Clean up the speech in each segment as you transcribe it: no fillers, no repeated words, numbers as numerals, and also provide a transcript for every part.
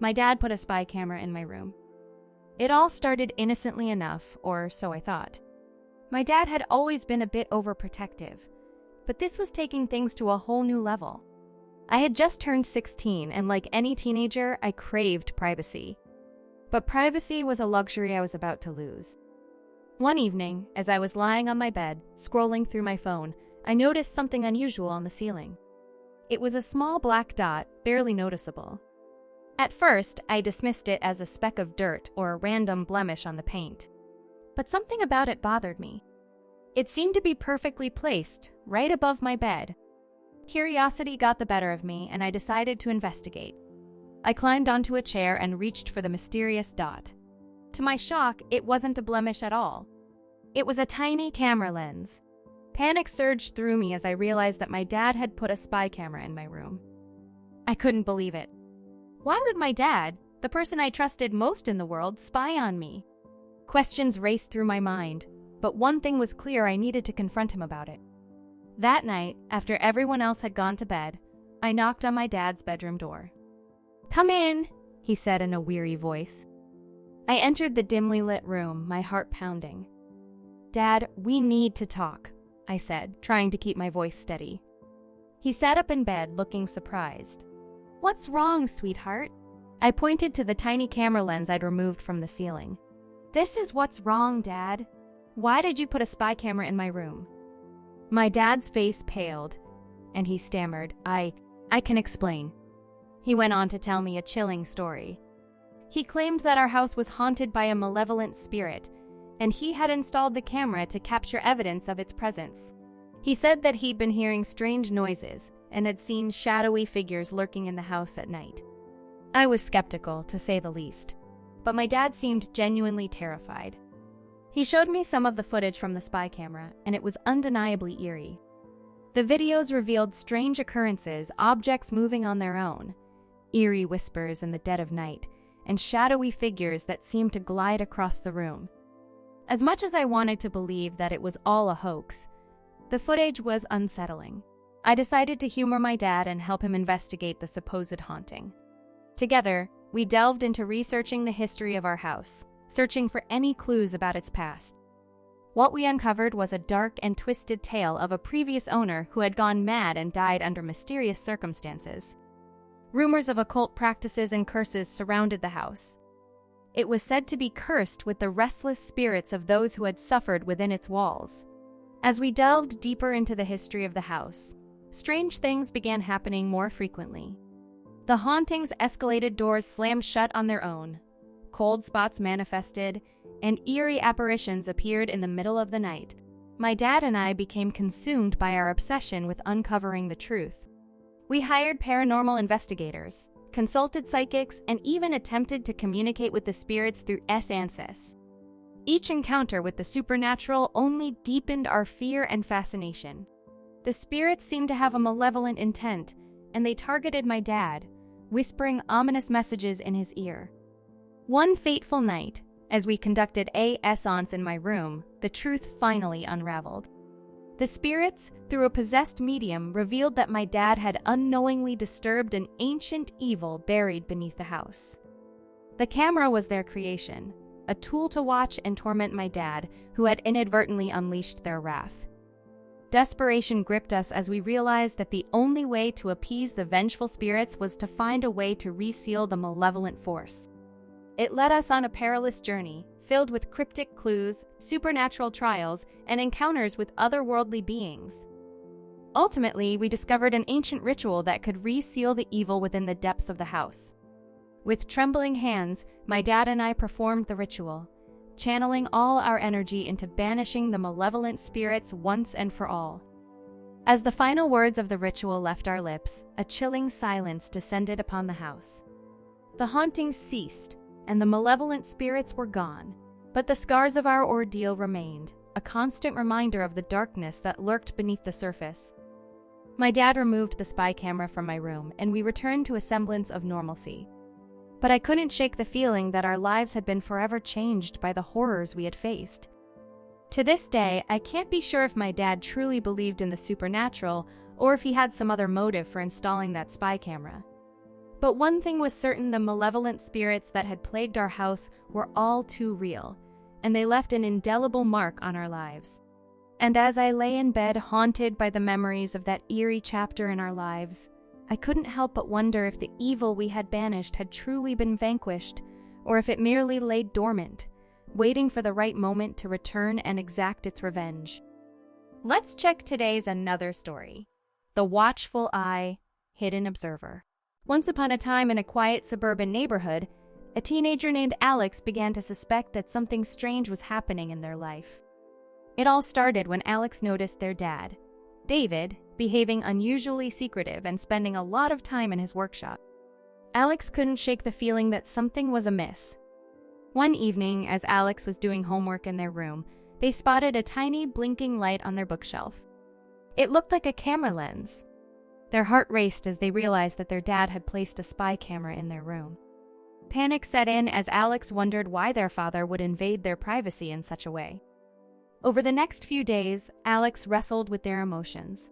My dad put a spy camera in my room. It all started innocently enough, or so I thought. My dad had always been a bit overprotective, but this was taking things to a whole new level. I had just turned 16, and like any teenager, I craved privacy. But privacy was a luxury I was about to lose. One evening, as I was lying on my bed, scrolling through my phone, I noticed something unusual on the ceiling. It was a small black dot, barely noticeable. At first, I dismissed it as a speck of dirt or a random blemish on the paint. But something about it bothered me. It seemed to be perfectly placed, right above my bed. Curiosity got the better of me, and I decided to investigate. I climbed onto a chair and reached for the mysterious dot. To my shock, it wasn't a blemish at all. It was a tiny camera lens. Panic surged through me as I realized that my dad had put a spy camera in my room. I couldn't believe it. Why would my dad, the person I trusted most in the world, spy on me? Questions raced through my mind, but one thing was clear: I needed to confront him about it. That night, after everyone else had gone to bed, I knocked on my dad's bedroom door. "Come in," he said in a weary voice. I entered the dimly lit room, my heart pounding. "Dad, we need to talk," I said, trying to keep my voice steady. He sat up in bed, looking surprised. "What's wrong, sweetheart?" I pointed to the tiny camera lens I'd removed from the ceiling. "This is what's wrong, Dad. Why did you put a spy camera in my room?" My dad's face paled, and he stammered, I can explain." He went on to tell me a chilling story. He claimed that our house was haunted by a malevolent spirit, and he had installed the camera to capture evidence of its presence. He said that he'd been hearing strange noises and had seen shadowy figures lurking in the house at night. I was skeptical, to say the least, but my dad seemed genuinely terrified. He showed me some of the footage from the spy camera, and it was undeniably eerie. The videos revealed strange occurrences, objects moving on their own, eerie whispers in the dead of night, and shadowy figures that seemed to glide across the room. As much as I wanted to believe that it was all a hoax, the footage was unsettling. I decided to humor my dad and help him investigate the supposed haunting. Together, we delved into researching the history of our house, searching for any clues about its past. What we uncovered was a dark and twisted tale of a previous owner who had gone mad and died under mysterious circumstances. Rumors of occult practices and curses surrounded the house. It was said to be cursed with the restless spirits of those who had suffered within its walls. As we delved deeper into the history of the house, strange things began happening more frequently. The hauntings escalated, doors slammed shut on their own, cold spots manifested, and eerie apparitions appeared in the middle of the night. My dad and I became consumed by our obsession with uncovering the truth. We hired paranormal investigators, consulted psychics, and even attempted to communicate with the spirits through SANSIS. Each encounter with the supernatural only deepened our fear and fascination. The spirits seemed to have a malevolent intent, and they targeted my dad, whispering ominous messages in his ear. One fateful night, as we conducted a séance in my room, the truth finally unraveled. The spirits, through a possessed medium, revealed that my dad had unknowingly disturbed an ancient evil buried beneath the house. The camera was their creation, a tool to watch and torment my dad, who had inadvertently unleashed their wrath. Desperation gripped us as we realized that the only way to appease the vengeful spirits was to find a way to reseal the malevolent force. It led us on a perilous journey, filled with cryptic clues, supernatural trials, and encounters with otherworldly beings. Ultimately, we discovered an ancient ritual that could reseal the evil within the depths of the house. With trembling hands, my dad and I performed the ritual, channeling all our energy into banishing the malevolent spirits once and for all. As the final words of the ritual left our lips, a chilling silence descended upon the house. The hauntings ceased, and the malevolent spirits were gone, but the scars of our ordeal remained, a constant reminder of the darkness that lurked beneath the surface. My dad removed the spy camera from my room, and we returned to a semblance of normalcy. But I couldn't shake the feeling that our lives had been forever changed by the horrors we had faced. To this day, I can't be sure if my dad truly believed in the supernatural or if he had some other motive for installing that spy camera. But one thing was certain: the malevolent spirits that had plagued our house were all too real, and they left an indelible mark on our lives. And as I lay in bed, haunted by the memories of that eerie chapter in our lives, I couldn't help but wonder if the evil we had banished had truly been vanquished, or if it merely lay dormant, waiting for the right moment to return and exact its revenge. Let's check today's another story. The Watchful Eye, Hidden Observer. Once upon a time, in a quiet suburban neighborhood, a teenager named Alex began to suspect that something strange was happening in their life. It all started when Alex noticed their dad, David, behaving unusually secretive and spending a lot of time in his workshop. Alex couldn't shake the feeling that something was amiss. One evening, as Alex was doing homework in their room, they spotted a tiny blinking light on their bookshelf. It looked like a camera lens. Their heart raced as they realized that their dad had placed a spy camera in their room. Panic set in as Alex wondered why their father would invade their privacy in such a way. Over the next few days, Alex wrestled with their emotions.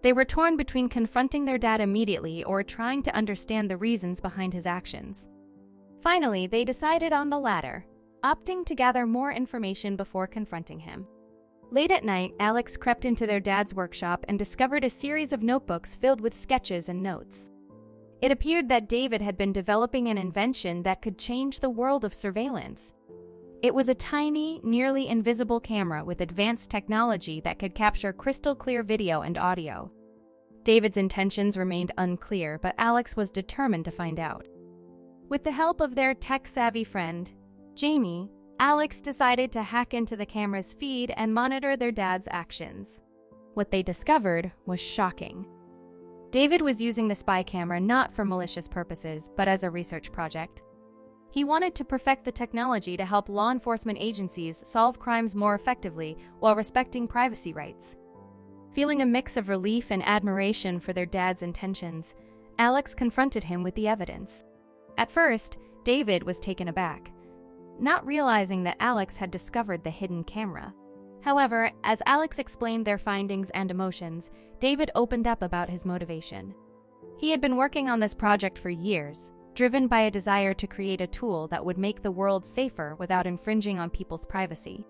They were torn between confronting their dad immediately or trying to understand the reasons behind his actions. Finally, they decided on the latter, opting to gather more information before confronting him. Late at night, Alex crept into their dad's workshop and discovered a series of notebooks filled with sketches and notes. It appeared that David had been developing an invention that could change the world of surveillance. It was a tiny, nearly invisible camera with advanced technology that could capture crystal-clear video and audio. David's intentions remained unclear, but Alex was determined to find out. With the help of their tech-savvy friend, Jamie, Alex decided to hack into the camera's feed and monitor their dad's actions. What they discovered was shocking. David was using the spy camera not for malicious purposes, but as a research project. He wanted to perfect the technology to help law enforcement agencies solve crimes more effectively while respecting privacy rights. Feeling a mix of relief and admiration for their dad's intentions, Alex confronted him with the evidence. At first, David was taken aback, not realizing that Alex had discovered the hidden camera. However, as Alex explained their findings and emotions, David opened up about his motivation. He had been working on this project for years, driven by a desire to create a tool that would make the world safer without infringing on people's privacy.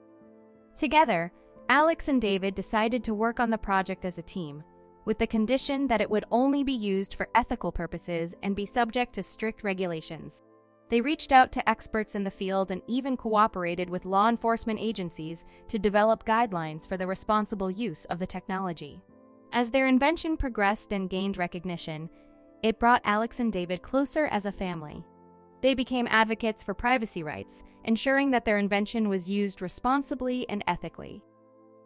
Together, Alex and David decided to work on the project as a team, with the condition that it would only be used for ethical purposes and be subject to strict regulations. They reached out to experts in the field and even cooperated with law enforcement agencies to develop guidelines for the responsible use of the technology. As their invention progressed and gained recognition, it brought Alex and David closer as a family. They became advocates for privacy rights, ensuring that their invention was used responsibly and ethically.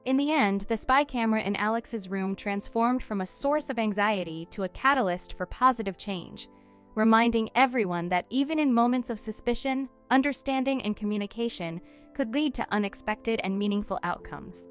In the end, the spy camera in Alex's room transformed from a source of anxiety to a catalyst for positive change, reminding everyone that even in moments of suspicion, understanding and communication could lead to unexpected and meaningful outcomes.